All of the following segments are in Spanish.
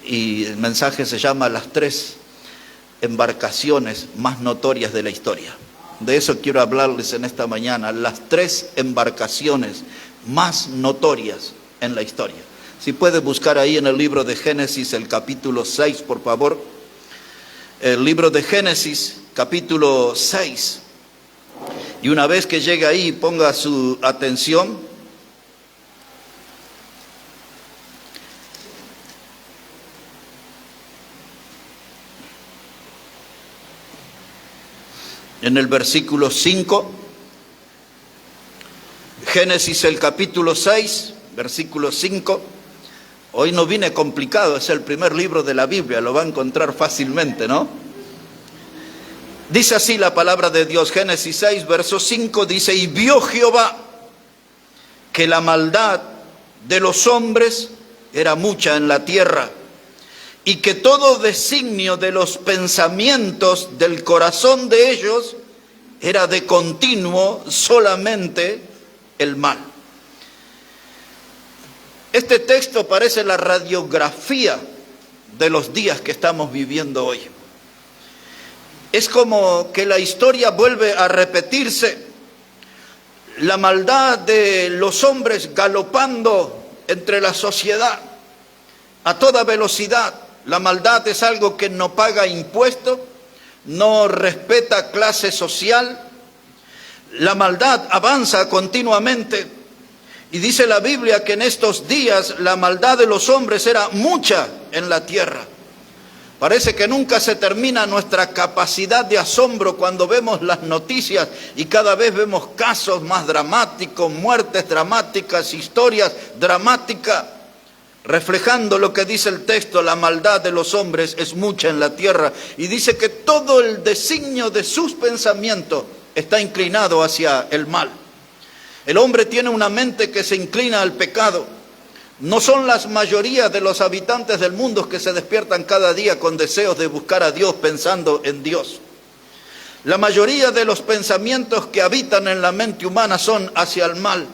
y el mensaje se llama Las tres embarcaciones más notorias de la historia. De eso quiero hablarles en esta mañana, las tres embarcaciones más notorias en la historia. Si puede buscar ahí en el libro de Génesis, el capítulo 6, por favor. El libro de Génesis, capítulo 6. Y una vez que llegue ahí, ponga su atención. En el versículo 5, Génesis el capítulo 6, versículo 5. Hoy no vine complicado, es el primer libro de la Biblia, lo va a encontrar fácilmente, ¿no? Dice así la palabra de Dios, Génesis 6, verso 5, dice: y vio Jehová que la maldad de los hombres era mucha en la tierra, y que todo designio de los pensamientos del corazón de ellos era de continuo solamente el mal. Este texto parece la radiografía de los días que estamos viviendo hoy. Es como que la historia vuelve a repetirse, la maldad de los hombres galopando entre la sociedad a toda velocidad. La maldad es algo que no paga impuestos, no respeta clase social. La maldad avanza continuamente. Y dice la Biblia que en estos días la maldad de los hombres era mucha en la tierra. Parece que nunca se termina nuestra capacidad de asombro cuando vemos las noticias y cada vez vemos casos más dramáticos, muertes dramáticas, historias dramáticas. Reflejando lo que dice el texto, la maldad de los hombres es mucha en la tierra. Y dice que todo el designio de sus pensamientos está inclinado hacia el mal. El hombre tiene una mente que se inclina al pecado. No son las mayoría de los habitantes del mundo que se despiertan cada día con deseos de buscar a Dios, pensando en Dios. La mayoría de los pensamientos que habitan en la mente humana son hacia el mal.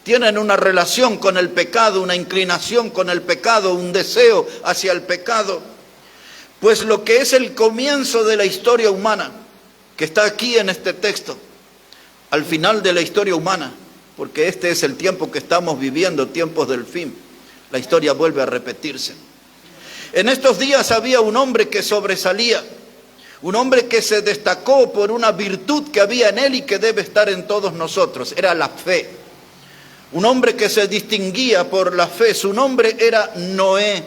Tienen una relación con el pecado, una inclinación con el pecado, un deseo hacia el pecado. Pues lo que es el comienzo de la historia humana, que está aquí en este texto, al final de la historia humana, porque este es el tiempo que estamos viviendo, tiempos del fin, la historia vuelve a repetirse. En estos días había un hombre que sobresalía, un hombre que se destacó por una virtud que había en él y que debe estar en todos nosotros, era la fe. Un hombre que se distinguía por la fe, su nombre era Noé.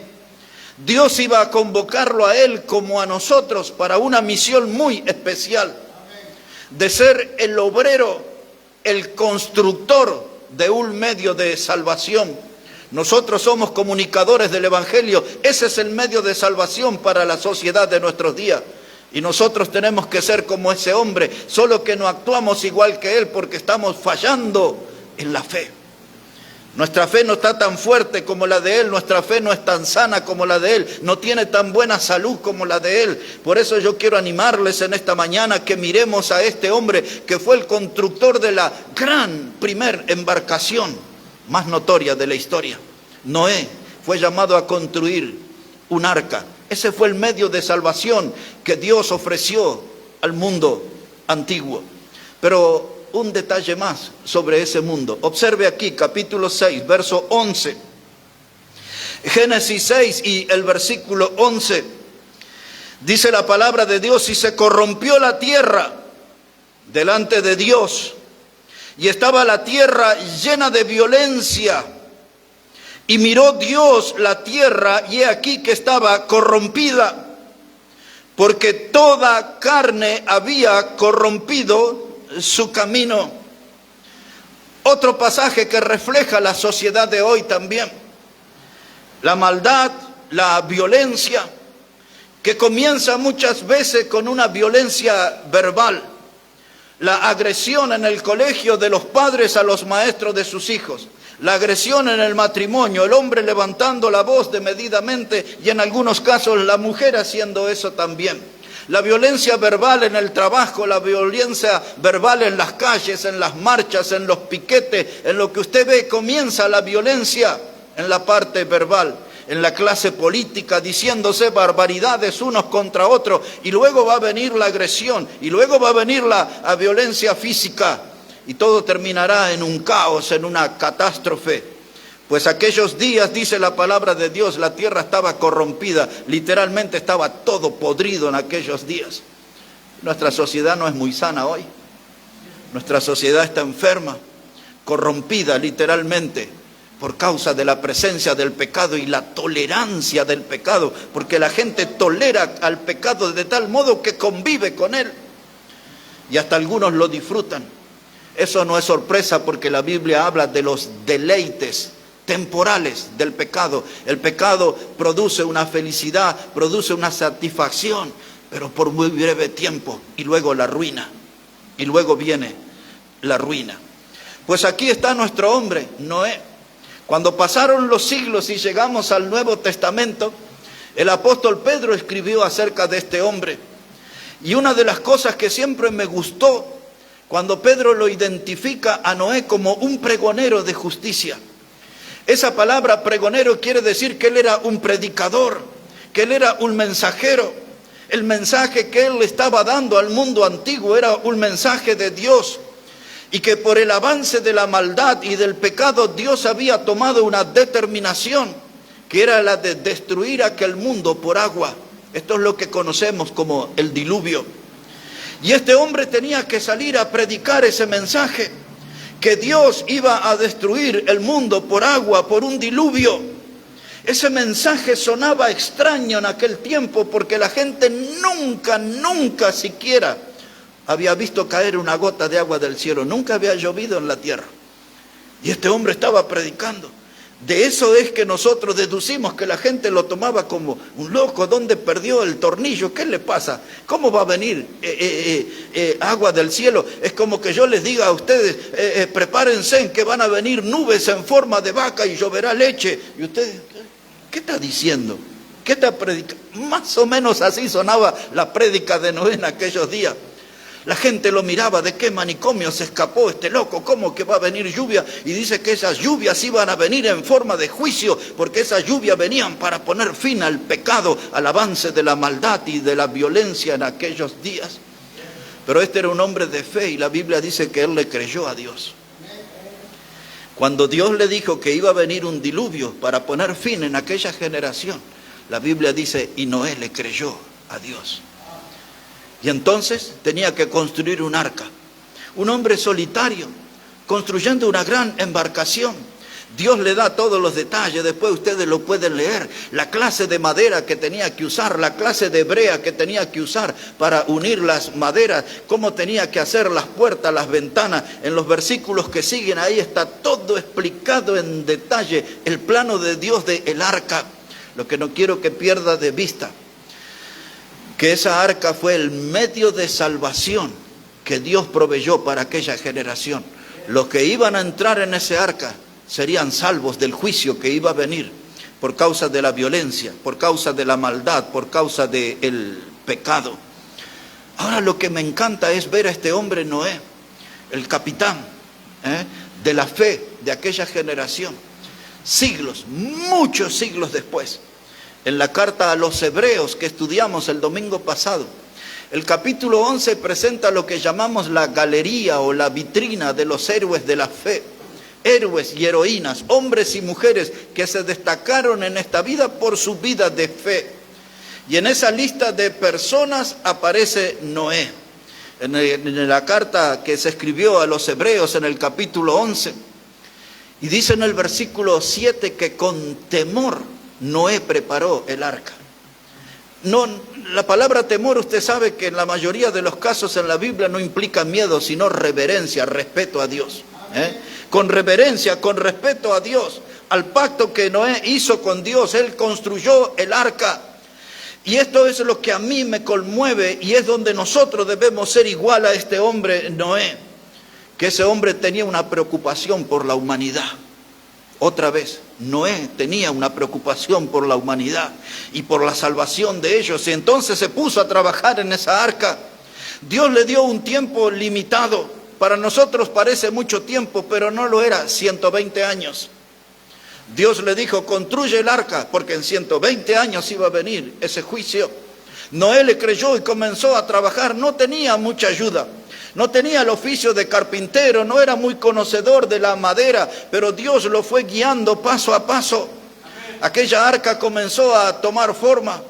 Dios iba a convocarlo a él como a nosotros para una misión muy especial, de ser el obrero, el constructor de un medio de salvación. Nosotros somos comunicadores del Evangelio, ese es el medio de salvación para la sociedad de nuestros días. Y nosotros tenemos que ser como ese hombre, solo que no actuamos igual que él porque estamos fallando en la fe. Nuestra fe no está tan fuerte como la de él, nuestra fe no es tan sana como la de él, no tiene tan buena salud como la de él. Por eso yo quiero animarles en esta mañana que miremos a este hombre que fue el constructor de la gran primer embarcación más notoria de la historia. Noé fue llamado a construir un arca. Ese fue el medio de salvación que Dios ofreció al mundo antiguo. Pero un detalle más sobre ese mundo. Observe aquí, capítulo 6, verso 11. Génesis 6 y el versículo 11. Dice la palabra de Dios: y se corrompió la tierra delante de Dios, y estaba la tierra llena de violencia. Y miró Dios la tierra, y he aquí que estaba corrompida, porque toda carne había corrompido su camino. Otro pasaje que refleja la sociedad de hoy también. La maldad, la violencia, que comienza muchas veces con una violencia verbal. La agresión en el colegio de los padres a los maestros de sus hijos. La agresión en el matrimonio, el hombre levantando la voz desmedidamente y en algunos casos la mujer haciendo eso también. La violencia verbal en el trabajo, la violencia verbal en las calles, en las marchas, en los piquetes, en lo que usted ve, comienza la violencia en la parte verbal. en la clase política, diciéndose barbaridades unos contra otros, y luego va a venir la agresión, y luego va a venir la violencia física, y todo terminará en un caos, en una catástrofe. Pues aquellos días, dice la palabra de Dios, la tierra estaba corrompida, literalmente estaba todo podrido en aquellos días. Nuestra sociedad no es muy sana hoy, nuestra sociedad está enferma, corrompida literalmente, por causa de la presencia del pecado y la tolerancia del pecado, porque la gente tolera al pecado de tal modo que convive con él, y hasta algunos lo disfrutan. Eso no es sorpresa, porque la Biblia habla de los deleites temporales del pecado. El pecado produce una felicidad, produce una satisfacción, pero por muy breve tiempo, y luego la ruina, y luego viene la ruina. Pues aquí está nuestro hombre, Noé. Cuando pasaron los siglos y llegamos al Nuevo Testamento, el apóstol Pedro escribió acerca de este hombre. Y una de las cosas que siempre me gustó, cuando Pedro lo identifica a Noé como un pregonero de justicia. Esa palabra pregonero quiere decir que él era un predicador, que él era un mensajero. El mensaje que él estaba dando al mundo antiguo era un mensaje de Dios. Y que por el avance de la maldad y del pecado, Dios había tomado una determinación, que era la de destruir aquel mundo por agua. Esto es lo que conocemos como el diluvio. Y este hombre tenía que salir a predicar ese mensaje, que Dios iba a destruir el mundo por agua, por un diluvio. Ese mensaje sonaba extraño en aquel tiempo, porque la gente nunca siquiera había visto caer una gota de agua del cielo. Nunca había llovido en la tierra. Y este hombre estaba predicando. De eso es que nosotros deducimos que la gente lo tomaba como un loco. ¿Dónde perdió el tornillo? ¿Qué le pasa? ¿Cómo va a venir agua del cielo? Es como que yo les diga a ustedes, prepárense que van a venir nubes en forma de vaca y lloverá leche. Y ustedes, ¿qué está diciendo? ¿Qué está predicando? Más o menos así sonaba la prédica de Noé en aquellos días. La gente lo miraba, ¿de qué manicomio se escapó este loco? ¿Cómo que va a venir lluvia? Y dice que esas lluvias iban a venir en forma de juicio, porque esas lluvias venían para poner fin al pecado, al avance de la maldad y de la violencia en aquellos días. Pero este era un hombre de fe, y la Biblia dice que él le creyó a Dios. Cuando Dios le dijo que iba a venir un diluvio para poner fin en aquella generación, la Biblia dice, y Noé le creyó a Dios. Y entonces tenía que construir un arca. Un hombre solitario, construyendo una gran embarcación. Dios le da todos los detalles, después ustedes lo pueden leer. La clase de madera que tenía que usar, la clase de brea que tenía que usar para unir las maderas, cómo tenía que hacer las puertas, las ventanas. En los versículos que siguen ahí está todo explicado en detalle, el plano de Dios del arca. Lo que no quiero que pierda de vista, que esa arca fue el medio de salvación que Dios proveyó para aquella generación. Los que iban a entrar en ese arca serían salvos del juicio que iba a venir por causa de la violencia, por causa de la maldad, por causa del pecado. Ahora lo que me encanta es ver a este hombre Noé, el capitán de la fe de aquella generación, siglos, muchos siglos después. En la carta a los Hebreos que estudiamos el domingo pasado, el capítulo 11 presenta lo que llamamos la galería o la vitrina de los héroes de la fe. Héroes y heroínas, hombres y mujeres que se destacaron en esta vida por su vida de fe. Y en esa lista de personas aparece Noé. En la carta que se escribió a los Hebreos en el capítulo 11, y dice en el versículo 7 que con temor Noé preparó el arca. No, la palabra temor, usted sabe que en la mayoría de los casos en la Biblia no implica miedo, sino reverencia, respeto a Dios. Con reverencia, con respeto a Dios, al pacto que Noé hizo con Dios, él construyó el arca. Y esto es lo que a mí me conmueve, y es donde nosotros debemos ser igual a este hombre Noé, que ese hombre tenía una preocupación por la humanidad. Otra vez, Noé tenía una preocupación por la humanidad y por la salvación de ellos, y entonces se puso a trabajar en esa arca. Dios le dio un tiempo limitado. Para nosotros parece mucho tiempo, pero no lo era, 120 años. Dios le dijo, construye el arca, porque en 120 años iba a venir ese juicio. Noé le creyó y comenzó a trabajar. No tenía mucha ayuda, no tenía el oficio de carpintero, no era muy conocedor de la madera, pero Dios lo fue guiando paso a paso. Aquella arca comenzó a tomar forma.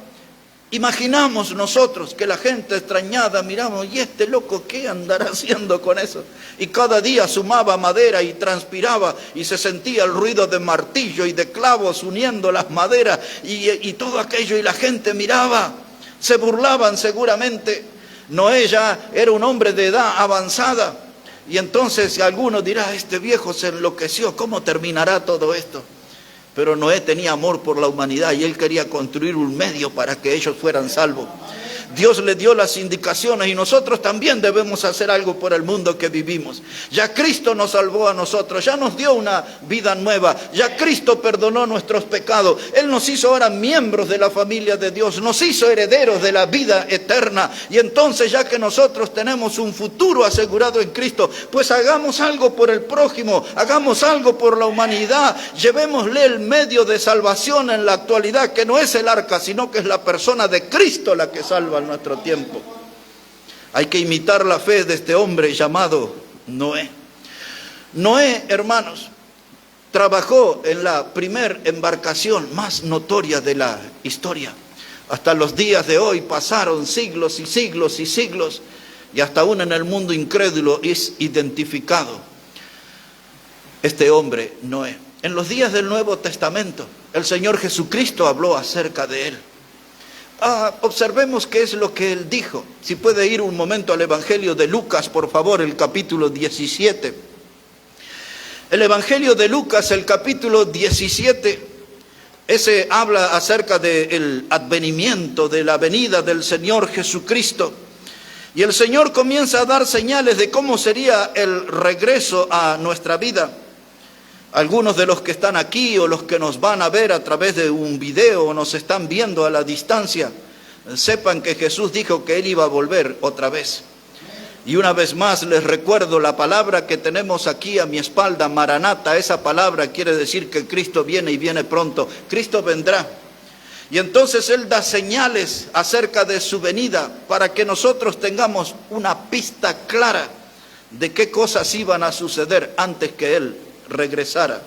Imaginamos nosotros que la gente extrañada miramos, ¿y este loco qué andará haciendo con eso? Y cada día sumaba madera y transpiraba y se sentía el ruido de martillo y de clavos uniendo las maderas y todo aquello, y la gente miraba, se burlaban seguramente. Noé ya era un hombre de edad avanzada y entonces alguno dirá, este viejo se enloqueció, ¿cómo terminará todo esto? Pero Noé tenía amor por la humanidad y él quería construir un medio para que ellos fueran salvos. Dios le dio las indicaciones y nosotros también debemos hacer algo por el mundo que vivimos. Ya Cristo nos salvó a nosotros, ya nos dio una vida nueva, ya Cristo perdonó nuestros pecados. Él nos hizo ahora miembros de la familia de Dios, nos hizo herederos de la vida eterna. Y entonces, ya que nosotros tenemos un futuro asegurado en Cristo, pues hagamos algo por el prójimo, hagamos algo por la humanidad, llevémosle el medio de salvación en la actualidad, que no es el arca, sino que es la persona de Cristo la que salva en nuestro tiempo. Hay que imitar la fe de este hombre llamado Noé. Noé, hermanos, trabajó en la primer embarcación más notoria de la historia. Hasta los días de hoy pasaron siglos y siglos y siglos, y hasta aún en el mundo incrédulo es identificado este hombre Noé. En los días del Nuevo Testamento, el Señor Jesucristo habló acerca de él. Observemos qué es lo que él dijo. Si puede ir un momento al Evangelio de Lucas, por favor, el capítulo 17. El Evangelio de Lucas, el capítulo 17, ese habla acerca del advenimiento, de la venida del Señor Jesucristo. Y el Señor comienza a dar señales de cómo sería el regreso a nuestra vida. Algunos de los que están aquí o los que nos van a ver a través de un video o nos están viendo a la distancia, sepan que Jesús dijo que Él iba a volver otra vez. Y una vez más les recuerdo la palabra que tenemos aquí a mi espalda, Maranata. Esa palabra quiere decir que Cristo viene y viene pronto. Cristo vendrá. Y entonces Él da señales acerca de su venida para que nosotros tengamos una pista clara de qué cosas iban a suceder antes que Él regresara.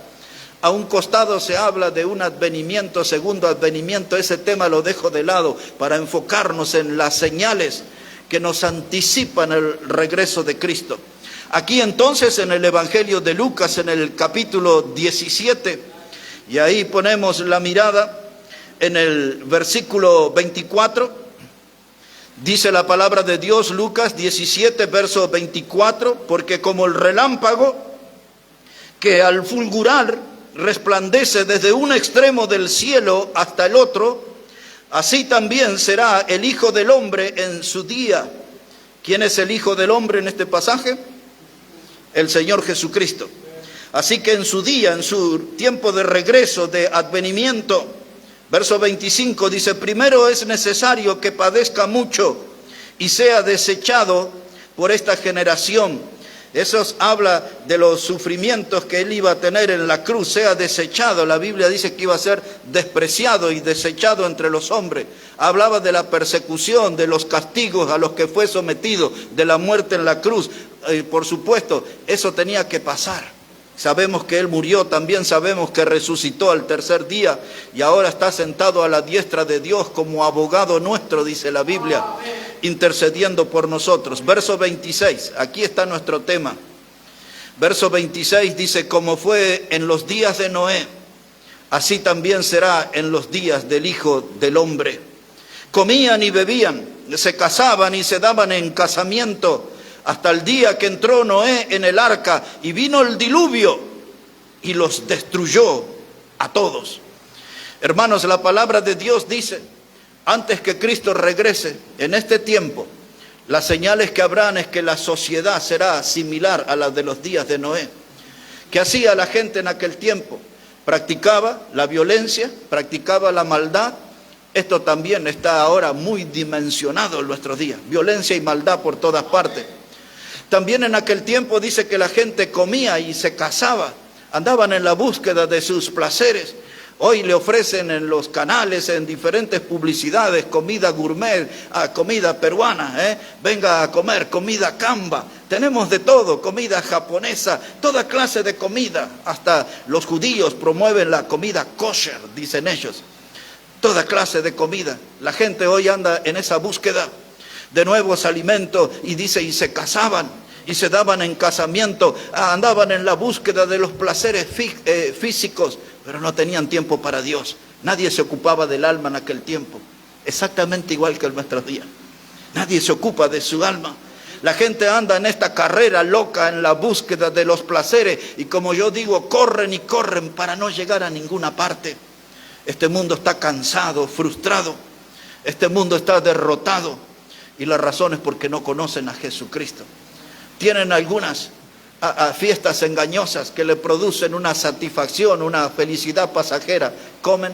A un costado se habla de un advenimiento, segundo advenimiento. Ese tema lo dejo de lado para enfocarnos en las señales que nos anticipan el regreso de Cristo. Aquí entonces en el Evangelio de Lucas, en el capítulo 17, y ahí ponemos la mirada en el versículo 24, dice la palabra de Dios, Lucas 17, verso 24, porque como el relámpago que al fulgurar resplandece desde un extremo del cielo hasta el otro, así también será el Hijo del Hombre en su día. ¿Quién es el Hijo del Hombre en este pasaje? El Señor Jesucristo. Así que en su día, en su tiempo de regreso, de advenimiento, verso 25 dice, primero es necesario que padezca mucho y sea desechado por esta generación. Eso habla de los sufrimientos que Él iba a tener en la cruz, sea desechado. La Biblia dice que iba a ser despreciado y desechado entre los hombres. Hablaba de la persecución, de los castigos a los que fue sometido, de la muerte en la cruz. Por supuesto, eso tenía que pasar. Sabemos que Él murió, también sabemos que resucitó al tercer día y ahora está sentado a la diestra de Dios como abogado nuestro, dice la Biblia, intercediendo por nosotros. Verso 26, aquí está nuestro tema. Verso 26 dice, como fue en los días de Noé, así también será en los días del Hijo del Hombre. Comían y bebían, se casaban y se daban en casamiento, hasta el día que entró Noé en el arca y vino el diluvio y los destruyó a todos. Hermanos, la palabra de Dios dice, antes que Cristo regrese, en este tiempo, las señales que habrán es que la sociedad será similar a la de los días de Noé. ¿Qué hacía la gente en aquel tiempo? Practicaba la violencia, practicaba la maldad. Esto también está ahora muy dimensionado en nuestros días. Violencia y maldad por todas partes. También en aquel tiempo dice que la gente comía y se casaba. Andaban en la búsqueda de sus placeres. Hoy le ofrecen en los canales, en diferentes publicidades, comida gourmet, comida peruana, venga a comer, comida camba. Tenemos de todo, comida japonesa, toda clase de comida. Hasta los judíos promueven la comida kosher, dicen ellos. Toda clase de comida. La gente hoy anda en esa búsqueda de nuevos alimentos y dice, y se casaban y se daban en casamiento, andaban en la búsqueda de los placeres físicos, pero no tenían tiempo para Dios. Nadie se ocupaba del alma en aquel tiempo, exactamente igual que en nuestros días. Nadie se ocupa de su alma. La gente anda en esta carrera loca en la búsqueda de los placeres y, como yo digo, corren y corren para no llegar a ninguna parte. Este mundo está cansado, frustrado. Este mundo está derrotado. Y la razón es porque no conocen a Jesucristo. Tienen algunas fiestas engañosas que le producen una satisfacción, una felicidad pasajera. Comen,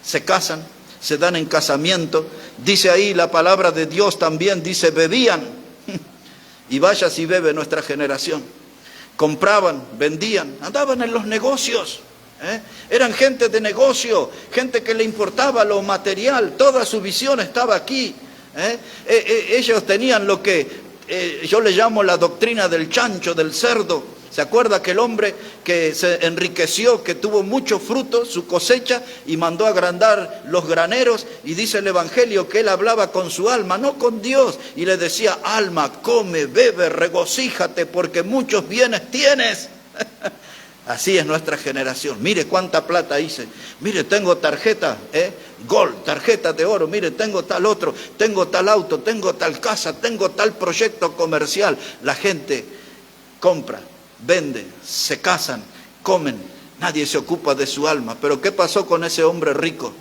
se casan, se dan en casamiento. Dice ahí la palabra de Dios también, dice bebían. Y vaya si bebe nuestra generación. Compraban, vendían, andaban en los negocios. Eran gente de negocio, gente que le importaba lo material, toda su visión estaba aquí. Ellos tenían lo que yo le llamo la doctrina del chancho, del cerdo. ¿Se acuerda aquel hombre que se enriqueció, que tuvo mucho fruto, su cosecha, y mandó agrandar los graneros? Y dice el Evangelio que él hablaba con su alma, no con Dios, y le decía, alma, come, bebe, regocíjate, porque muchos bienes tienes. Así es nuestra generación. Mire cuánta plata hice. Mire, tengo tarjeta, Gold, tarjeta de oro. Mire, tengo tal otro, tengo tal auto, tengo tal casa, tengo tal proyecto comercial. La gente compra, vende, se casan, comen. Nadie se ocupa de su alma. Pero ¿qué pasó con ese hombre rico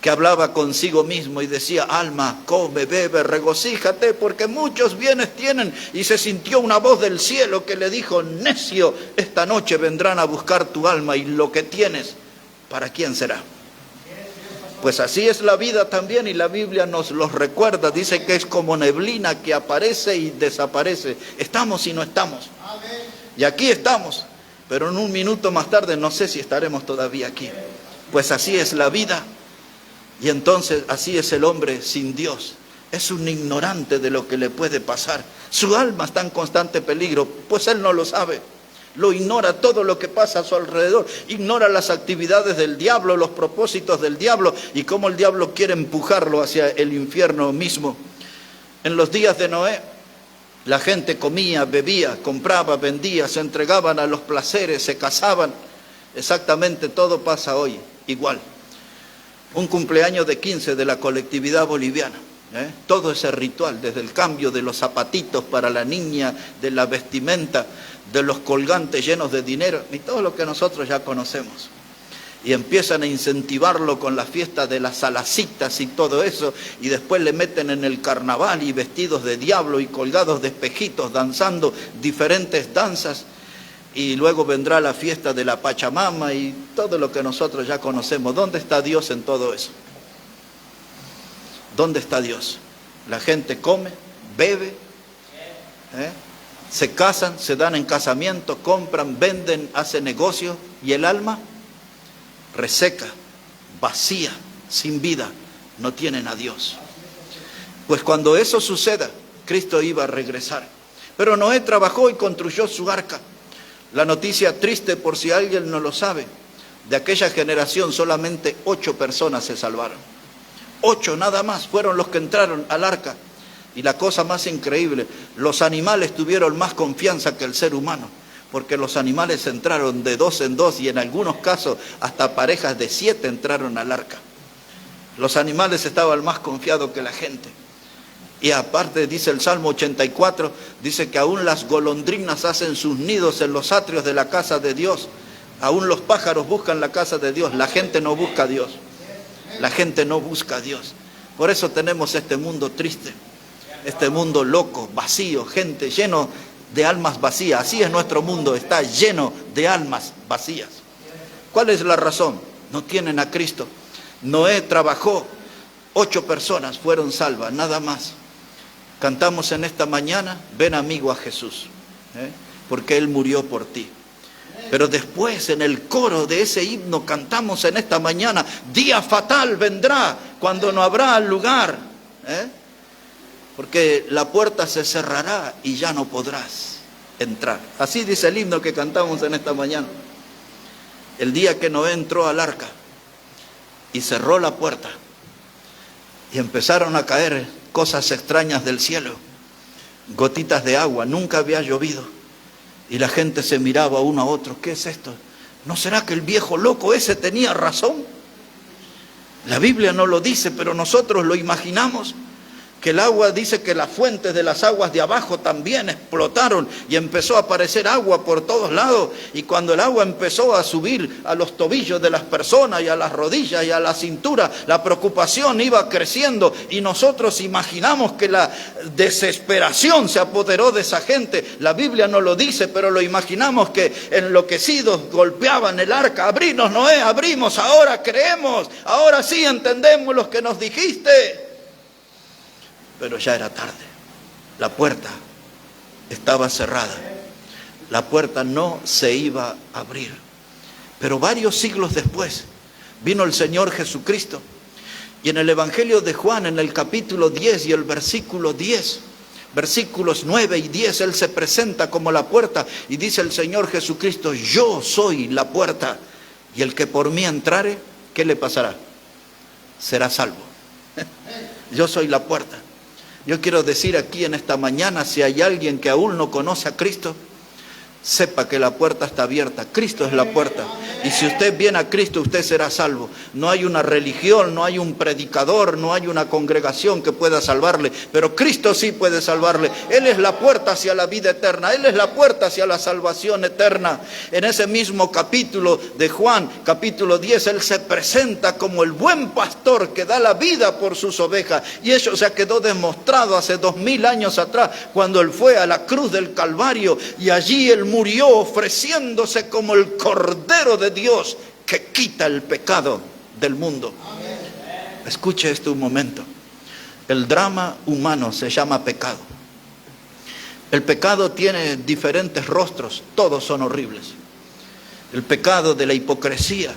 que hablaba consigo mismo y decía, alma, come, bebe, regocíjate, porque muchos bienes tienen? Y se sintió una voz del cielo que le dijo, necio, esta noche vendrán a buscar tu alma y lo que tienes, ¿para quién será? Pues así es la vida también, y la Biblia nos los recuerda. Dice que es como neblina que aparece y desaparece. Estamos y no estamos. Y aquí estamos, pero en un minuto más tarde no sé si estaremos todavía aquí. Pues así es la vida. Y entonces así es el hombre sin Dios. Es un ignorante de lo que le puede pasar. Su alma está en constante peligro, pues él no lo sabe. Lo ignora todo lo que pasa a su alrededor. Ignora las actividades del diablo, los propósitos del diablo y cómo el diablo quiere empujarlo hacia el infierno mismo. En los días de Noé, la gente comía, bebía, compraba, vendía, se entregaban a los placeres, se casaban. Exactamente todo pasa hoy, igual. Un cumpleaños de 15 de la colectividad boliviana. Todo ese ritual, desde el cambio de los zapatitos para la niña, de la vestimenta, de los colgantes llenos de dinero, y todo lo que nosotros ya conocemos. Y empiezan a incentivarlo con la fiesta de las salacitas y todo eso, y después le meten en el carnaval y vestidos de diablo y colgados de espejitos, danzando diferentes danzas. Y luego vendrá la fiesta de la Pachamama y todo lo que nosotros ya conocemos. ¿Dónde está Dios en todo eso? ¿Dónde está Dios? La gente come, bebe, se casan, se dan en casamiento, compran, venden, hacen negocios, y el alma reseca, vacía, sin vida, no tienen a Dios. Pues cuando eso suceda, Cristo iba a regresar. Pero Noé trabajó y construyó su arca. La noticia triste, por si alguien no lo sabe, de aquella generación solamente 8 personas se salvaron. 8 nada más fueron los que entraron al arca. Y la cosa más increíble, los animales tuvieron más confianza que el ser humano, porque los animales entraron de 2 en 2 y en algunos casos hasta parejas de 7 entraron al arca. Los animales estaban más confiados que la gente. Y aparte, dice el Salmo 84, dice que aún las golondrinas hacen sus nidos en los atrios de la casa de Dios. Aún los pájaros buscan la casa de Dios. La gente no busca a Dios. La gente no busca a Dios. Por eso tenemos este mundo triste, este mundo loco, vacío, gente lleno de almas vacías. Así es nuestro mundo, está lleno de almas vacías. ¿Cuál es la razón? No tienen a Cristo. Noé trabajó, 8 personas fueron salvas, nada más. Cantamos en esta mañana, ven amigo a Jesús, porque Él murió por ti. Pero después en el coro de ese himno cantamos en esta mañana: día fatal vendrá cuando no habrá lugar, porque la puerta se cerrará y ya no podrás entrar. Así dice el himno que cantamos en esta mañana. El día que Noé entró al arca y cerró la puerta y empezaron a caer cosas extrañas del cielo, gotitas de agua, nunca había llovido, y la gente se miraba uno a otro: ¿qué es esto? ¿No será que el viejo loco ese tenía razón? La Biblia no lo dice, pero nosotros lo imaginamos. Que el agua, dice que las fuentes de las aguas de abajo también explotaron y empezó a aparecer agua por todos lados. Y cuando el agua empezó a subir a los tobillos de las personas y a las rodillas y a la cintura, la preocupación iba creciendo y nosotros imaginamos que la desesperación se apoderó de esa gente. La Biblia no lo dice, pero lo imaginamos, que enloquecidos golpeaban el arca: abrinos, Noé, abrimos, ahora creemos, ahora sí entendemos lo que nos dijiste. Pero ya era tarde, la puerta estaba cerrada, la puerta no se iba a abrir. Pero varios siglos después vino el Señor Jesucristo, y en el Evangelio de Juan, en el capítulo 10 y el versículo 10, versículos 9 y 10, Él se presenta como la puerta y dice el Señor Jesucristo: yo soy la puerta, y el que por mí entrare, ¿qué le pasará? Será salvo. Yo soy la puerta. Yo quiero decir aquí en esta mañana, si hay alguien que aún no conoce a Cristo, sepa que la puerta está abierta. Cristo es la puerta. Y si usted viene a Cristo, usted será salvo. No hay una religión, no hay un predicador, no hay una congregación que pueda salvarle. Pero Cristo sí puede salvarle. Él es la puerta hacia la vida eterna. Él es la puerta hacia la salvación eterna. En ese mismo capítulo de Juan, capítulo 10, Él se presenta como el buen pastor que da la vida por sus ovejas. Y eso se quedó demostrado hace 2000 años atrás, cuando Él fue a la cruz del Calvario y allí Él murió ofreciéndose como el Cordero de Dios que quita el pecado del mundo. Escuche esto un momento. El drama humano se llama pecado. El pecado tiene diferentes rostros, todos son horribles. El pecado de la hipocresía,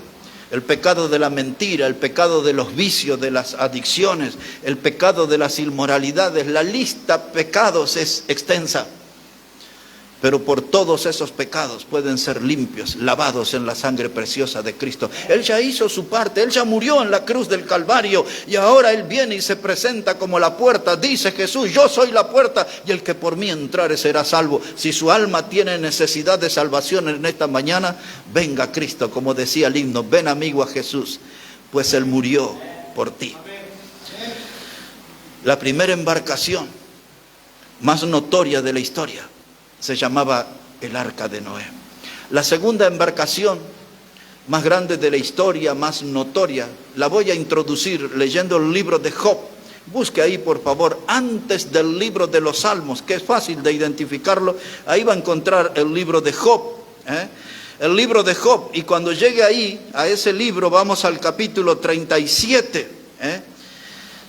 el pecado de la mentira, el pecado de los vicios, de las adicciones, el pecado de las inmoralidades. La lista de pecados es extensa. Pero por todos esos pecados pueden ser limpios, lavados en la sangre preciosa de Cristo. Él ya hizo su parte, Él ya murió en la cruz del Calvario y ahora Él viene y se presenta como la puerta. Dice Jesús: yo soy la puerta y el que por mí entrare será salvo. Si su alma tiene necesidad de salvación en esta mañana, venga a Cristo, como decía el himno: ven amigo a Jesús, pues Él murió por ti. La primera embarcación más notoria de la historia se llamaba el Arca de Noé. La segunda embarcación más grande de la historia, más notoria, la voy a introducir leyendo el libro de Job. Busque ahí, por favor, antes del libro de los Salmos, que es fácil de identificarlo. Ahí va a encontrar el libro de Job, el libro de Job. Y cuando llegue ahí, a ese libro, vamos al capítulo 37.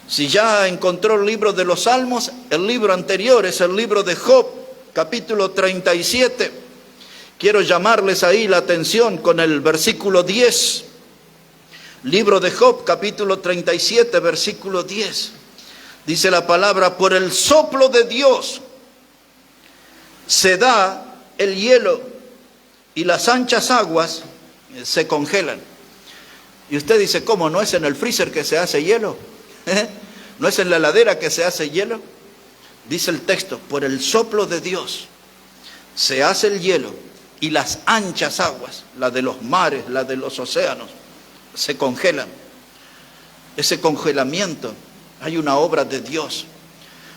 Si ya encontró el libro de los Salmos, el libro anterior es el libro de Job, capítulo 37. Quiero llamarles ahí la atención con el versículo 10. Libro de Job, capítulo 37, versículo 10. Dice la palabra: por el soplo de Dios se da el hielo y las anchas aguas se congelan. Y usted dice: ¿cómo? ¿No es en el freezer que se hace hielo? ¿No es en la heladera que se hace hielo? Dice el texto: por el soplo de Dios se hace el hielo y las anchas aguas, la de los mares, la de los océanos, se congelan. Ese congelamiento, hay una obra de Dios.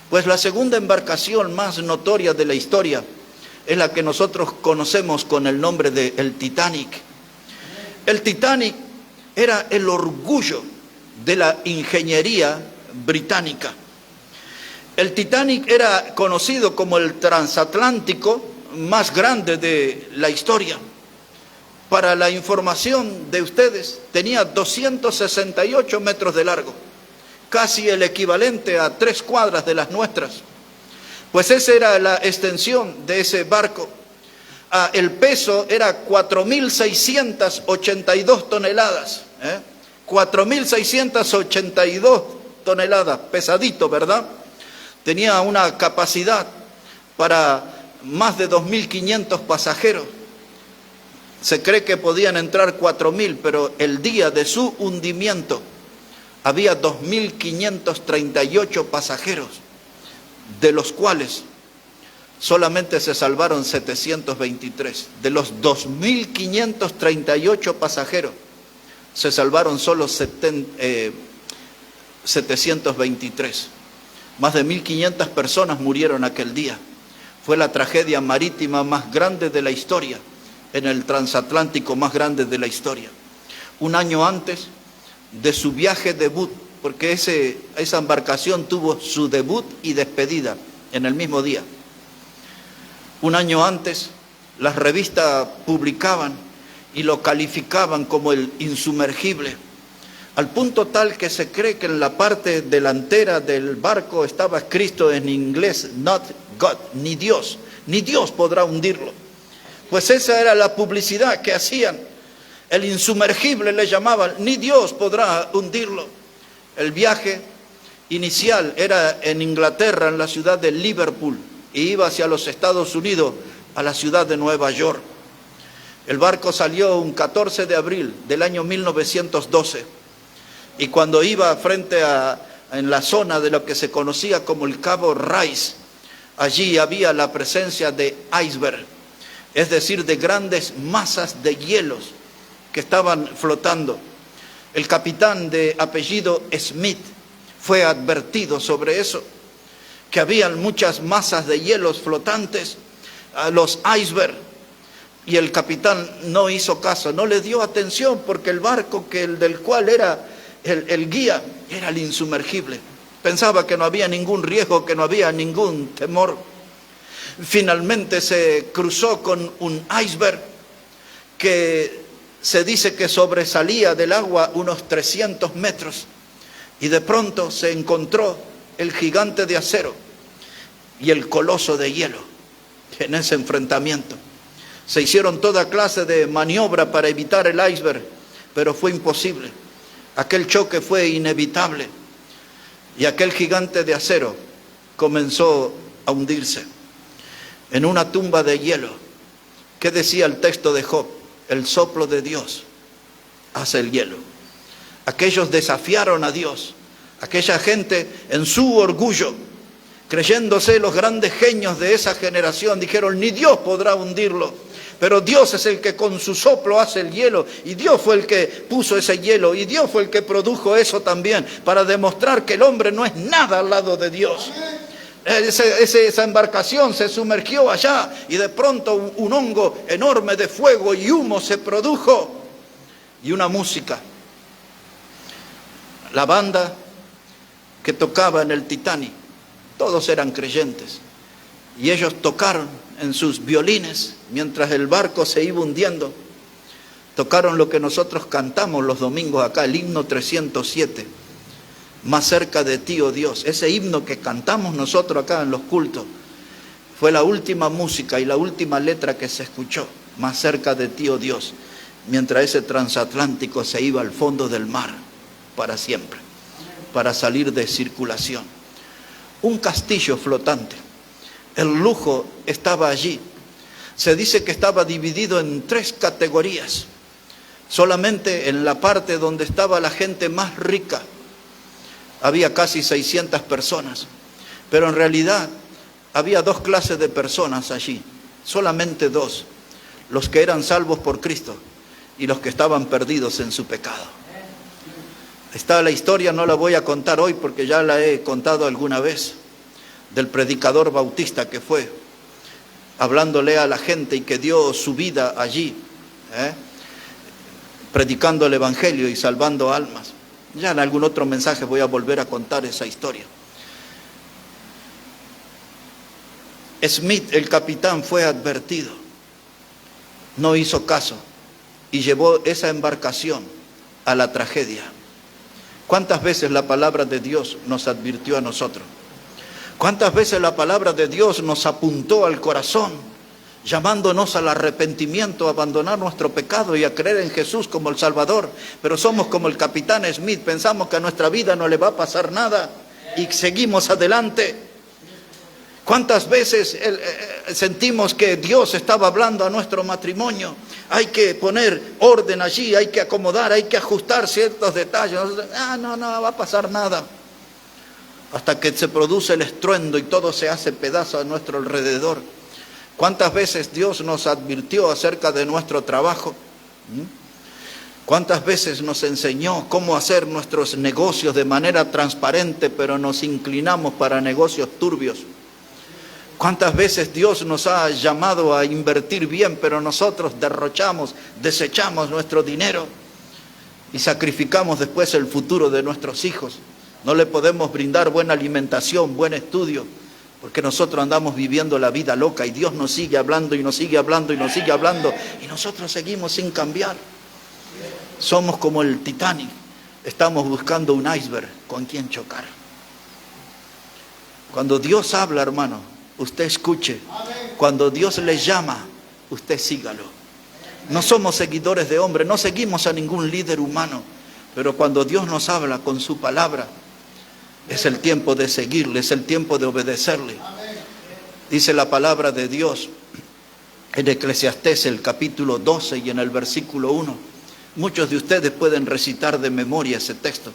Pues la segunda embarcación más notoria de la historia es la que nosotros conocemos con el nombre de el Titanic. El Titanic era el orgullo de la ingeniería británica. El Titanic era conocido como el transatlántico más grande de la historia. Para la información de ustedes, tenía 268 metros de largo, casi el equivalente a 3 cuadras de las nuestras. Pues esa era la extensión de ese barco. el peso era 4.682 toneladas. 4.682 toneladas, pesadito, ¿verdad? Tenía una capacidad para más de 2.500 pasajeros. Se cree que podían entrar 4.000, pero el día de su hundimiento había 2.538 pasajeros, de los cuales solamente se salvaron 723. De los 2.538 pasajeros, se salvaron solo 723. Más de 1.500 personas murieron aquel día. Fue la tragedia marítima más grande de la historia, en el transatlántico más grande de la historia. Un año antes de su viaje debut, porque esa embarcación tuvo su debut y despedida en el mismo día. Un año antes, las revistas publicaban y lo calificaban como el insumergible, al punto tal que se cree que en la parte delantera del barco estaba escrito en inglés, "Not God", ni Dios podrá hundirlo. Pues esa era la publicidad que hacían. El insumergible le llamaban, ni Dios podrá hundirlo. El viaje inicial era en Inglaterra, en la ciudad de Liverpool, y iba hacia los Estados Unidos, a la ciudad de Nueva York. El barco salió un 14 de abril del año 1912, y cuando iba en la zona de lo que se conocía como el Cabo Rice, allí había la presencia de iceberg, es decir, de grandes masas de hielos que estaban flotando. El capitán de apellido Smith fue advertido sobre eso, que habían muchas masas de hielos flotantes, los iceberg, y el capitán no hizo caso, no le dio atención, porque el barco del cual era el guía era el insumergible. Pensaba que no había ningún riesgo, que no había ningún temor. Finalmente se cruzó con un iceberg que se dice que sobresalía del agua unos 300 metros, y de pronto se encontró el gigante de acero y el coloso de hielo. En ese enfrentamiento se hicieron toda clase de maniobra para evitar el iceberg, pero fue imposible. Aquel choque fue inevitable y aquel gigante de acero comenzó a hundirse en una tumba de hielo. ¿Qué decía el texto de Job? El soplo de Dios hace el hielo. Aquellos desafiaron a Dios. Aquella gente, en su orgullo, creyéndose los grandes genios de esa generación, dijeron, ni Dios podrá hundirlo. Pero Dios es el que con su soplo hace el hielo, y Dios fue el que puso ese hielo, y Dios fue el que produjo eso también, para demostrar que el hombre no es nada al lado de Dios. Esa embarcación se sumergió allá, y de pronto un hongo enorme de fuego y humo se produjo, y una música. La banda que tocaba en el Titanic, todos eran creyentes, y ellos tocaron en sus violines mientras el barco se iba hundiendo. Tocaron lo que nosotros cantamos los domingos acá, el himno 307, Más cerca de ti, oh Dios. Ese himno que cantamos nosotros acá en los cultos fue la última música y la última letra que se escuchó, Más cerca de ti, oh Dios, mientras ese transatlántico se iba al fondo del mar para siempre, para salir de circulación. Un castillo flotante. El lujo estaba allí. Se dice que estaba dividido en 3 categorías. Solamente en la parte donde estaba la gente más rica había casi 600 personas. Pero en realidad había 2 clases de personas allí. Solamente 2. Los que eran salvos por Cristo y los que estaban perdidos en su pecado. Está la historia, no la voy a contar hoy porque ya la he contado alguna vez, del predicador bautista que fue, hablándole a la gente y que dio su vida allí, predicando el evangelio y salvando almas. Ya en algún otro mensaje voy a volver a contar esa historia. Smith, el capitán, fue advertido, no hizo caso y llevó esa embarcación a la tragedia. ¿Cuántas veces la palabra de Dios nos advirtió a nosotros? ¿Cuántas veces la palabra de Dios nos apuntó al corazón llamándonos al arrepentimiento, a abandonar nuestro pecado y a creer en Jesús como el Salvador. Pero somos como el capitán Smith, pensamos que a nuestra vida no le va a pasar nada y seguimos adelante. ¿Cuántas veces sentimos que Dios estaba hablando a nuestro matrimonio? Hay que poner orden allí, hay que acomodar, hay que ajustar ciertos detalles. No va a pasar nada. Hasta que se produce el estruendo y todo se hace pedazo a nuestro alrededor. ¿Cuántas veces Dios nos advirtió acerca de nuestro trabajo? ¿Cuántas veces nos enseñó cómo hacer nuestros negocios de manera transparente, pero nos inclinamos para negocios turbios? ¿Cuántas veces Dios nos ha llamado a invertir bien, pero nosotros derrochamos, desechamos nuestro dinero y sacrificamos después el futuro de nuestros hijos? No le podemos brindar buena alimentación, buen estudio, porque nosotros andamos viviendo la vida loca y Dios nos sigue hablando y nos sigue hablando y nos sigue hablando y nosotros seguimos sin cambiar. Somos como el Titanic, estamos buscando un iceberg con quien chocar. Cuando Dios habla, hermano, usted escuche. Cuando Dios le llama, usted sígalo. No somos seguidores de hombre, no seguimos a ningún líder humano, pero cuando Dios nos habla con su palabra, es el tiempo de seguirle, es el tiempo de obedecerle. Dice la palabra de Dios en Eclesiastés, el capítulo 12 y en el versículo 1. Muchos de ustedes pueden recitar de memoria ese texto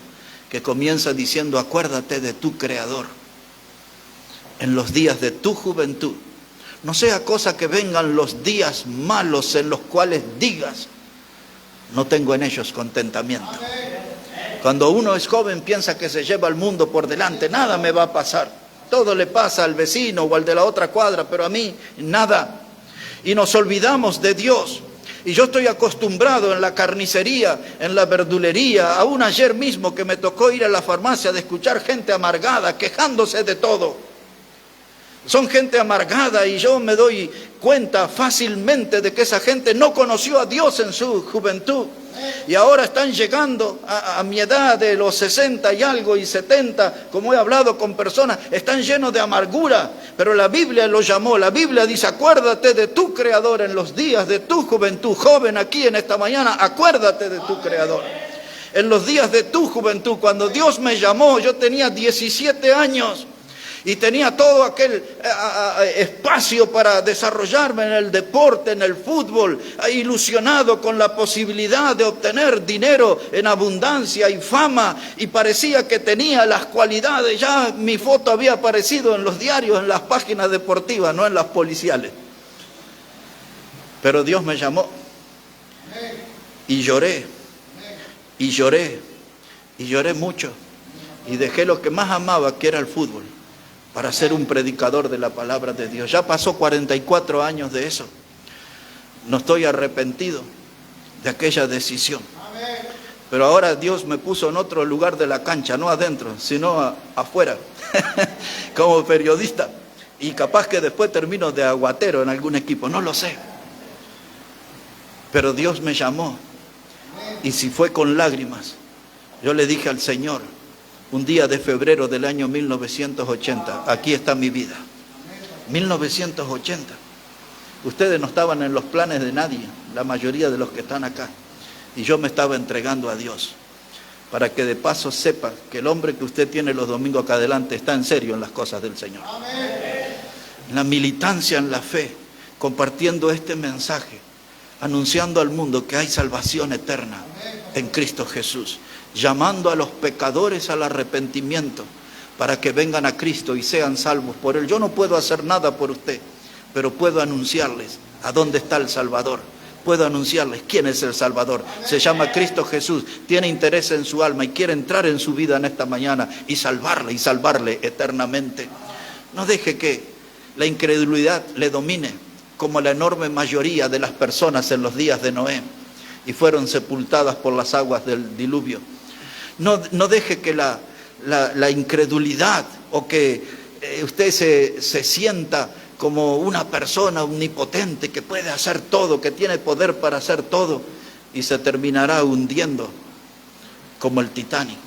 que comienza diciendo: acuérdate de tu Creador en los días de tu juventud. No sea cosa que vengan los días malos en los cuales digas: no tengo en ellos contentamiento. Cuando uno es joven piensa que se lleva el mundo por delante, nada me va a pasar. Todo le pasa al vecino o al de la otra cuadra, pero a mí nada. Y nos olvidamos de Dios. Y yo estoy acostumbrado en la carnicería, en la verdulería, aún ayer mismo que me tocó ir a la farmacia, de escuchar gente amargada, quejándose de todo. Son gente amargada y yo me doy cuenta fácilmente de que esa gente no conoció a Dios en su juventud. Y ahora están llegando a mi edad de los 60 y algo y 70, como he hablado con personas, están llenos de amargura. Pero la Biblia lo llamó, la Biblia dice: acuérdate de tu Creador en los días de tu juventud. Joven, aquí en esta mañana, acuérdate de tu Creador. En los días de tu juventud, cuando Dios me llamó, yo tenía 17 años. Y tenía todo aquel espacio para desarrollarme en el deporte, en el fútbol, ilusionado con la posibilidad de obtener dinero en abundancia y fama. Y parecía que tenía las cualidades. Ya mi foto había aparecido en los diarios, en las páginas deportivas, no en las policiales. Pero Dios me llamó. Y lloré. Y lloré. Y lloré mucho. Y dejé lo que más amaba, que era el fútbol, para ser un predicador de la palabra de Dios. Ya pasó 44 años de eso. No estoy arrepentido de aquella decisión. Pero ahora Dios me puso en otro lugar de la cancha, no adentro, sino afuera, como periodista. Y capaz que después termino de aguatero en algún equipo, no lo sé. Pero Dios me llamó. Y si fue con lágrimas, yo le dije al Señor, un día de febrero del año 1980, aquí está mi vida. 1980. Ustedes no estaban en los planes de nadie, la mayoría de los que están acá. Y yo me estaba entregando a Dios, para que de paso sepa que el hombre que usted tiene los domingos acá adelante está en serio en las cosas del Señor. En la militancia, en la fe, compartiendo este mensaje, anunciando al mundo que hay salvación eterna en Cristo Jesús. Llamando a los pecadores al arrepentimiento para que vengan a Cristo y sean salvos por Él. Yo no puedo hacer nada por usted, pero puedo anunciarles a dónde está el Salvador. Puedo anunciarles quién es el Salvador. Se llama Cristo Jesús, tiene interés en su alma y quiere entrar en su vida en esta mañana y salvarle eternamente. No deje que la incredulidad le domine, como la enorme mayoría de las personas en los días de Noé, y fueron sepultadas por las aguas del diluvio. No deje que la incredulidad o que usted se sienta como una persona omnipotente que puede hacer todo, que tiene poder para hacer todo, y se terminará hundiendo como el Titanic.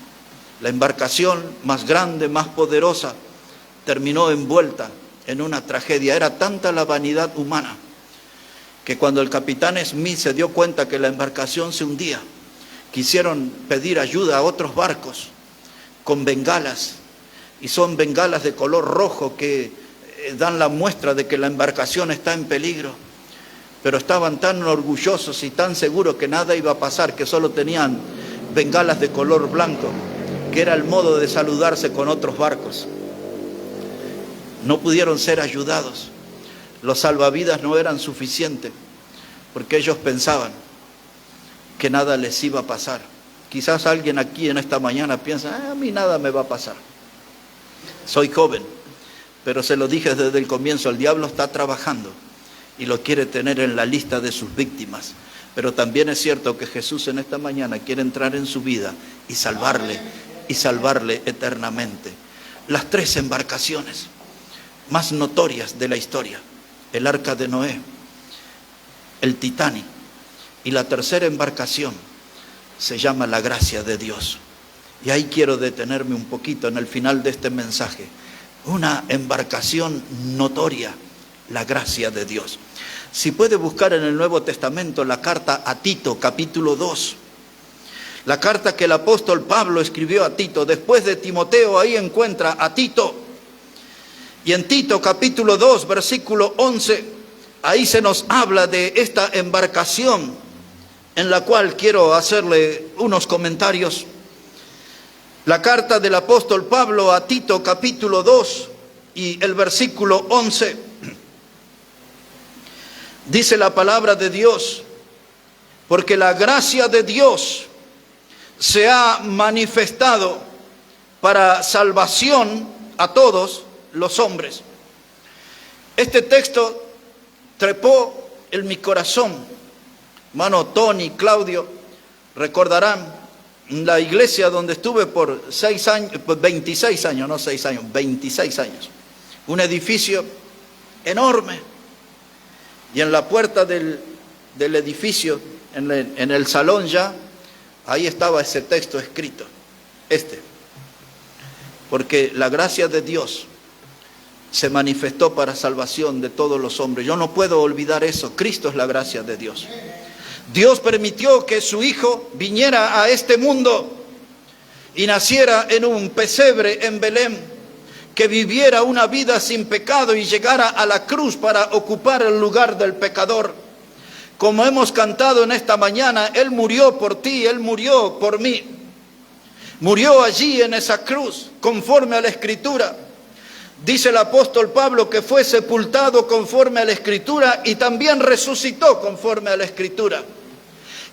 La embarcación más grande, más poderosa, terminó envuelta en una tragedia. Era tanta la vanidad humana que cuando el capitán Smith se dio cuenta que la embarcación se hundía, quisieron pedir ayuda a otros barcos con bengalas, y son bengalas de color rojo que dan la muestra de que la embarcación está en peligro, pero estaban tan orgullosos y tan seguros que nada iba a pasar, que solo tenían bengalas de color blanco, que era el modo de saludarse con otros barcos. No pudieron ser ayudados. Los salvavidas no eran suficientes, porque ellos pensaban que nada les iba a pasar. Quizás alguien aquí en esta mañana piensa, a mí nada me va a pasar. Soy joven, pero se lo dije desde el comienzo, el diablo está trabajando y lo quiere tener en la lista de sus víctimas. Pero también es cierto que Jesús en esta mañana quiere entrar en su vida y salvarle eternamente. Las 3 embarcaciones más notorias de la historia: el Arca de Noé, el Titanic, y la tercera embarcación se llama la gracia de Dios. Y ahí quiero detenerme un poquito en el final de este mensaje. Una embarcación notoria, la gracia de Dios. Si puede buscar en el Nuevo Testamento la carta a Tito, capítulo 2. La carta que el apóstol Pablo escribió a Tito. Después de Timoteo, ahí encuentra a Tito. Y en Tito, capítulo 2, versículo 11, ahí se nos habla de esta embarcación, en la cual quiero hacerle unos comentarios. La carta del apóstol Pablo a Tito, capítulo 2, y el versículo 11, dice la palabra de Dios: porque la gracia de Dios se ha manifestado para salvación a todos los hombres. Este texto trepó en mi corazón. Hermano Tony, Claudio, recordarán la iglesia donde estuve por 6 años, 26 años, no 6 años, 26 años. Un edificio enorme. Y en la puerta del edificio, en el salón ya, ahí estaba ese texto escrito. Porque la gracia de Dios se manifestó para salvación de todos los hombres. Yo no puedo olvidar eso. Cristo es la gracia de Dios. Dios permitió que su Hijo viniera a este mundo y naciera en un pesebre en Belén, que viviera una vida sin pecado y llegara a la cruz para ocupar el lugar del pecador. Como hemos cantado en esta mañana, Él murió por ti, Él murió por mí. Murió allí en esa cruz, conforme a la Escritura. Dice el apóstol Pablo que fue sepultado conforme a la Escritura y también resucitó conforme a la Escritura.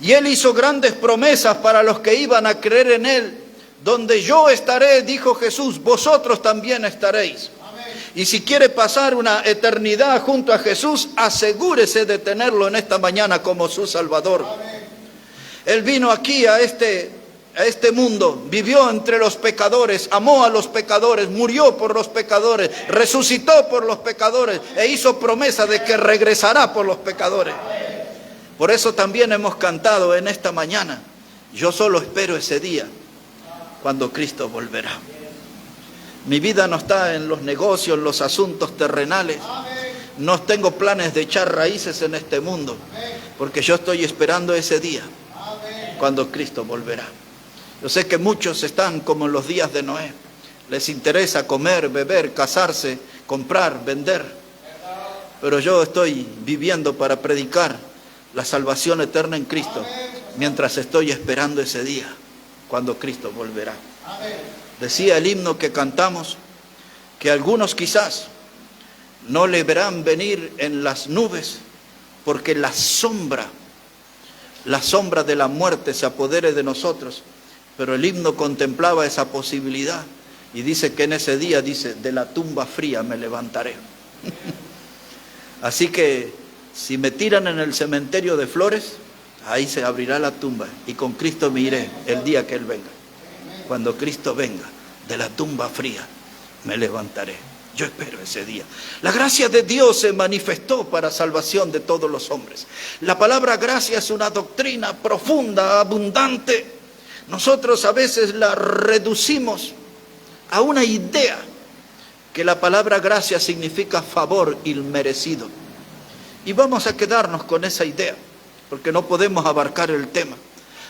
Y Él hizo grandes promesas para los que iban a creer en Él. Donde yo estaré, dijo Jesús, vosotros también estaréis. Amén. Y si quiere pasar una eternidad junto a Jesús, asegúrese de tenerlo en esta mañana como su Salvador. Amén. Él vino aquí a este mundo, vivió entre los pecadores, amó a los pecadores, murió por los pecadores, resucitó por los pecadores e hizo promesa de que regresará por los pecadores. Por eso también hemos cantado en esta mañana: yo solo espero ese día cuando Cristo volverá. Mi vida no está en los negocios, en los asuntos terrenales. No tengo planes de echar raíces en este mundo, porque yo estoy esperando ese día cuando Cristo volverá. Yo sé que muchos están como en los días de Noé. Les interesa comer, beber, casarse, comprar, vender. Pero yo estoy viviendo para predicar la salvación eterna en Cristo, mientras estoy esperando ese día cuando Cristo volverá. Decía el himno que cantamos que algunos quizás no le verán venir en las nubes, porque la sombra de la muerte se apodere de nosotros. Pero el himno contemplaba esa posibilidad y dice que en ese día, dice, de la tumba fría me levantaré. Así que si me tiran en el cementerio de flores, ahí se abrirá la tumba y con Cristo me iré el día que Él venga. Cuando Cristo venga, de la tumba fría me levantaré. Yo espero ese día. La gracia de Dios se manifestó para salvación de todos los hombres. La palabra gracia es una doctrina profunda, abundante. Nosotros a veces la reducimos a una idea, que la palabra gracia significa favor inmerecido. Y vamos a quedarnos con esa idea, porque no podemos abarcar el tema.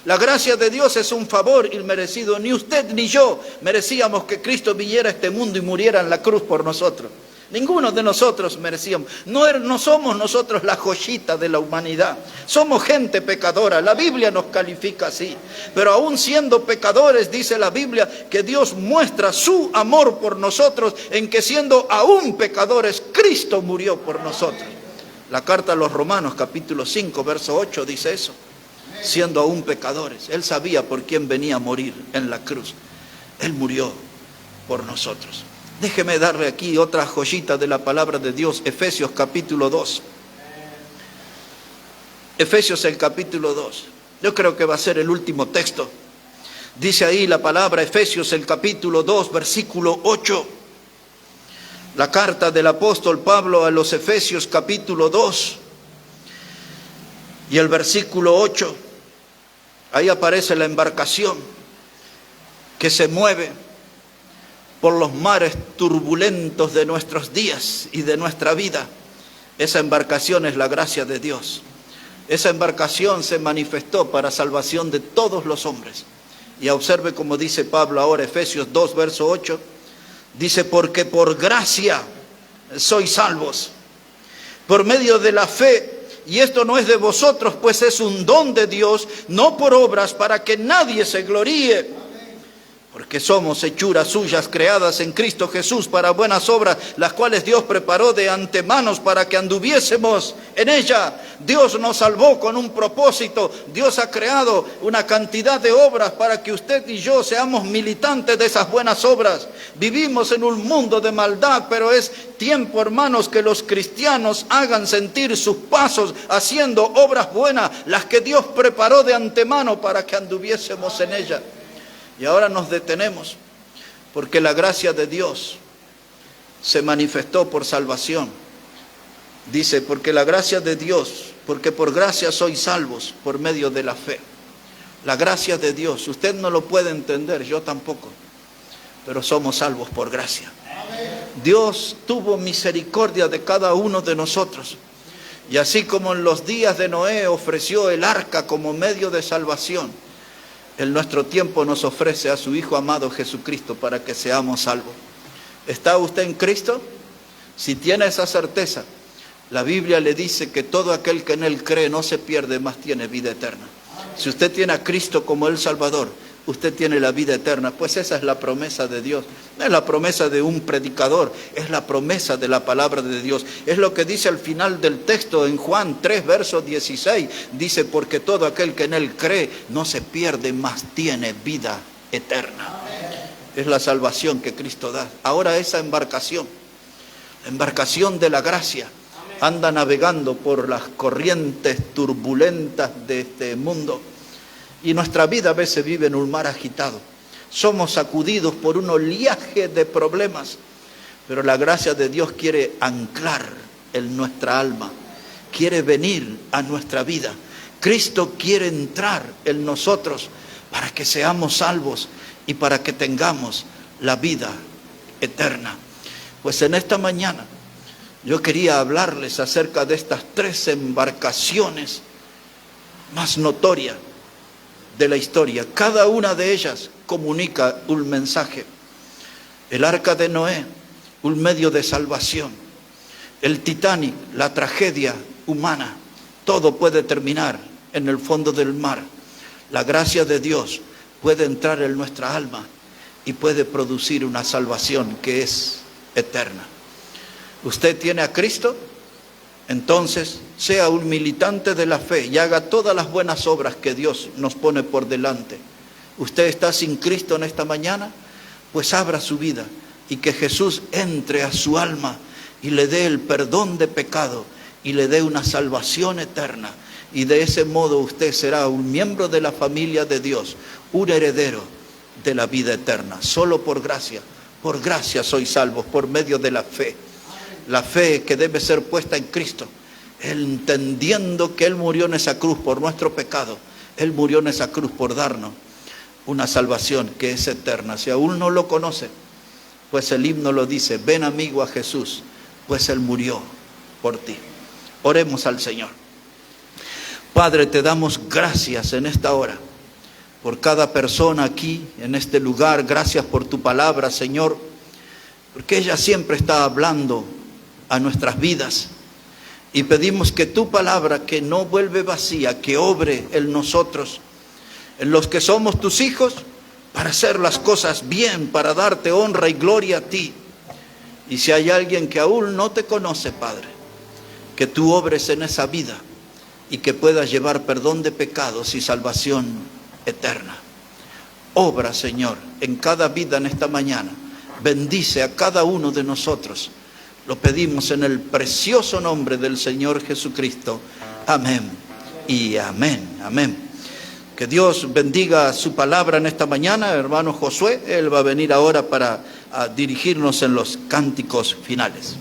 La gracia de Dios es un favor inmerecido. Ni usted ni yo merecíamos que Cristo viniera a este mundo y muriera en la cruz por nosotros. Ninguno de nosotros merecíamos. No somos nosotros la joyita de la humanidad. Somos gente pecadora. La Biblia nos califica así. Pero aún siendo pecadores, dice la Biblia, que Dios muestra su amor por nosotros en que siendo aún pecadores, Cristo murió por nosotros. La carta a los Romanos, capítulo 5, verso 8, dice eso. Siendo aún pecadores, Él sabía por quién venía a morir en la cruz. Él murió por nosotros. Déjeme darle aquí otra joyita de la palabra de Dios, Efesios capítulo 2. Efesios el capítulo 2. Yo creo que va a ser el último texto. Dice ahí la palabra, Efesios el capítulo 2, versículo 8. La carta del apóstol Pablo a los Efesios capítulo 2 y el versículo 8. Ahí aparece la embarcación que se mueve por los mares turbulentos de nuestros días y de nuestra vida. Esa embarcación es la gracia de Dios. Esa embarcación se manifestó para salvación de todos los hombres. Y observe como dice Pablo ahora, Efesios 2, verso 8. Dice, porque por gracia sois salvos, por medio de la fe. Y esto no es de vosotros, pues es un don de Dios, no por obras, para que nadie se gloríe. Porque somos hechuras suyas, creadas en Cristo Jesús para buenas obras, las cuales Dios preparó de antemano para que anduviésemos en ella. Dios nos salvó con un propósito. Dios ha creado una cantidad de obras para que usted y yo seamos militantes de esas buenas obras. Vivimos en un mundo de maldad, pero es tiempo, hermanos, que los cristianos hagan sentir sus pasos haciendo obras buenas, las que Dios preparó de antemano para que anduviésemos en ella. Y ahora nos detenemos, porque la gracia de Dios se manifestó por salvación. Dice, porque la gracia de Dios, porque por gracia sois salvos por medio de la fe. La gracia de Dios, usted no lo puede entender, yo tampoco, pero somos salvos por gracia. Dios tuvo misericordia de cada uno de nosotros. Y así como en los días de Noé ofreció el arca como medio de salvación, en nuestro tiempo nos ofrece a su Hijo amado Jesucristo para que seamos salvos. ¿Está usted en Cristo? Si tiene esa certeza, la Biblia le dice que todo aquel que en Él cree no se pierde, más tiene vida eterna. Si usted tiene a Cristo como el Salvador, usted tiene la vida eterna, pues esa es la promesa de Dios. No es la promesa de un predicador, es la promesa de la palabra de Dios. Es lo que dice al final del texto en Juan 3, verso 16. Dice, porque todo aquel que en Él cree no se pierde, mas tiene vida eterna. Es la salvación que Cristo da. Ahora esa embarcación, la embarcación de la gracia, anda navegando por las corrientes turbulentas de este mundo. Y nuestra vida a veces vive en un mar agitado. Somos sacudidos por un oleaje de problemas. Pero la gracia de Dios quiere anclar en nuestra alma. Quiere venir a nuestra vida. Cristo quiere entrar en nosotros para que seamos salvos y para que tengamos la vida eterna. Pues en esta mañana yo quería hablarles acerca de estas tres embarcaciones más notorias de la historia. Cada una de ellas comunica un mensaje. El arca de Noé, un medio de salvación. El Titanic, la tragedia humana. Todo puede terminar en el fondo del mar. La gracia de Dios puede entrar en nuestra alma y puede producir una salvación que es eterna. ¿Usted tiene a Cristo? Entonces, sea un militante de la fe y haga todas las buenas obras que Dios nos pone por delante. ¿Usted está sin Cristo en esta mañana? Pues abra su vida y que Jesús entre a su alma y le dé el perdón de pecado y le dé una salvación eterna. Y de ese modo usted será un miembro de la familia de Dios, un heredero de la vida eterna. Solo por gracia sois salvos, por medio de la fe. La fe que debe ser puesta en Cristo, entendiendo que Él murió en esa cruz por nuestro pecado. Él murió en esa cruz por darnos una salvación que es eterna. Si aún no lo conoce, pues el himno lo dice, ven amigo a Jesús, pues Él murió por ti. Oremos al Señor. Padre, te damos gracias en esta hora por cada persona aquí, en este lugar. Gracias por tu palabra, Señor, porque ella siempre está hablando a nuestras vidas. Y pedimos que tu palabra, que no vuelve vacía, que obre en nosotros, en los que somos tus hijos, para hacer las cosas bien, para darte honra y gloria a ti. Y si hay alguien que aún no te conoce, Padre, que tú obres en esa vida y que puedas llevar perdón de pecados y salvación eterna. Obra, Señor, en cada vida en esta mañana. Bendice a cada uno de nosotros. Lo pedimos en el precioso nombre del Señor Jesucristo. Amén y amén. Amén. Que Dios bendiga su palabra en esta mañana, hermano Josué. Él va a venir ahora para dirigirnos en los cánticos finales.